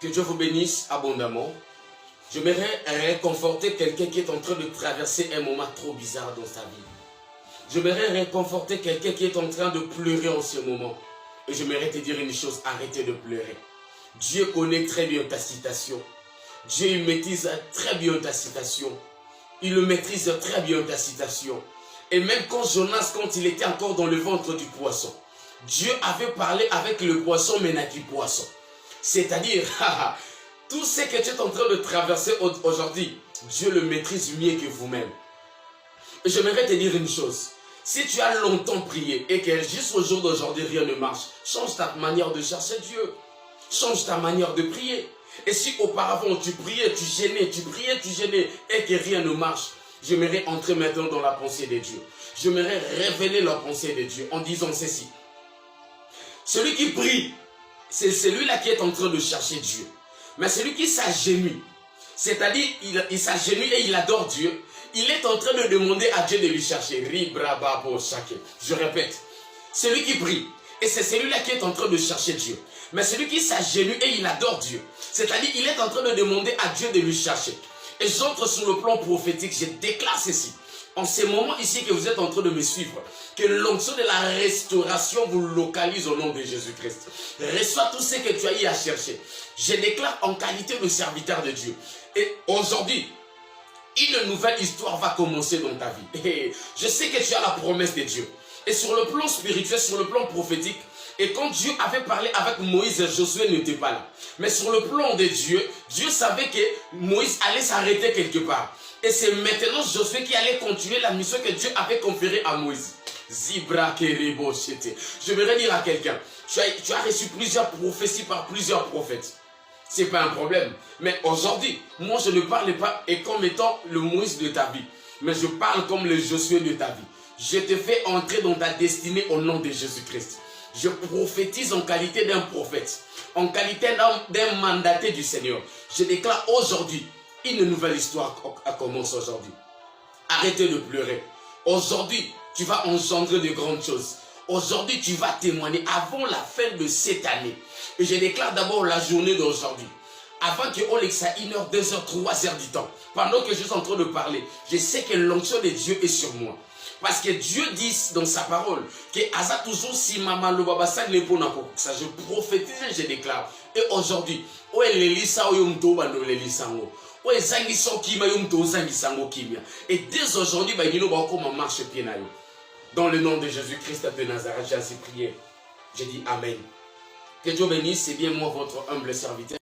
Que Dieu vous bénisse abondamment. J'aimerais réconforter quelqu'un qui est en train de traverser un moment trop bizarre dans sa vie. J'aimerais réconforter quelqu'un qui est en train de pleurer en ce moment. Et j'aimerais te dire une chose, arrêtez de pleurer. Dieu connaît très bien ta situation. Dieu il maîtrise très bien ta situation. Il maîtrise très bien ta situation. Et même quand Jonas, quand il était encore dans le ventre du poisson, Dieu avait parlé avec le poisson, mais n'a qu'un poisson. C'est-à-dire, tout ce que tu es en train de traverser aujourd'hui, Dieu le maîtrise mieux que vous-même. Et j'aimerais te dire une chose. Si tu as longtemps prié et que juste au jour d'aujourd'hui rien ne marche, change ta manière de chercher Dieu. Change ta manière de prier. Et si auparavant tu priais, tu gênais, tu priais, tu gênais et que rien ne marche, j'aimerais entrer maintenant dans la pensée de Dieu. J'aimerais révéler la pensée de Dieu en disant ceci. Celui qui prie, c'est celui-là qui est en train de chercher Dieu. Mais celui qui s'agenouille, c'est-à-dire il s'agenouille et il adore Dieu, il est en train de demander à Dieu de lui chercher. Je répète, celui qui prie, et c'est celui-là qui est en train de chercher Dieu. Mais celui qui s'agenouille et il adore Dieu, c'est-à-dire il est en train de demander à Dieu de lui chercher. Et j'entre sur le plan prophétique, je déclare ceci. En ce moment ici que vous êtes en train de me suivre, que l'onction de la restauration vous localise au nom de Jésus-Christ. Reçois tout ce que tu as eu à chercher. Je déclare en qualité de serviteur de Dieu. Et aujourd'hui, une nouvelle histoire va commencer dans ta vie. Et je sais que tu as la promesse de Dieu. Et sur le plan spirituel, sur le plan prophétique, et quand Dieu avait parlé avec Moïse, Josué n'était pas là. Mais sur le plan de Dieu, Dieu savait que Moïse allait s'arrêter quelque part. Et c'est maintenant Josué qui allait continuer la mission que Dieu avait conférée à Moïse. Zibra Kerebo Chete. Je voudrais dire à quelqu'un, tu as reçu plusieurs prophéties par plusieurs prophètes. Ce n'est pas un problème. Mais aujourd'hui, moi je ne parle pas et comme étant le Moïse de ta vie. Mais je parle comme le Josué de ta vie. Je te fais entrer dans ta destinée au nom de Jésus-Christ. Je prophétise en qualité d'un prophète, en qualité d'un mandaté du Seigneur. Je déclare aujourd'hui, une nouvelle histoire commence aujourd'hui. Arrêtez de pleurer. Aujourd'hui, tu vas engendrer de grandes choses. Aujourd'hui, tu vas témoigner avant la fin de cette année. Et je déclare d'abord la journée d'aujourd'hui. Avant qu'on ait ça 1h, 2h, 3h du temps. Pendant que je suis en train de parler, je sais que l'onction de Dieu est sur moi. Parce que Dieu dit dans sa parole que Asa toujours si maman le baba ça ne peut pas ça. Je prophétise et je déclare. Et aujourd'hui, où est l'élisa où yomto bando l'élisa ngo. Où est zangiso kima yomto zangisango kimia. Et dès aujourd'hui, bah il y a comment marche pied na yo. Dans le nom de Jésus-Christ de Nazareth, j'ai ainsi prié. J'ai dit Amen. Que Dieu bénisse, c'est bien moi votre humble serviteur.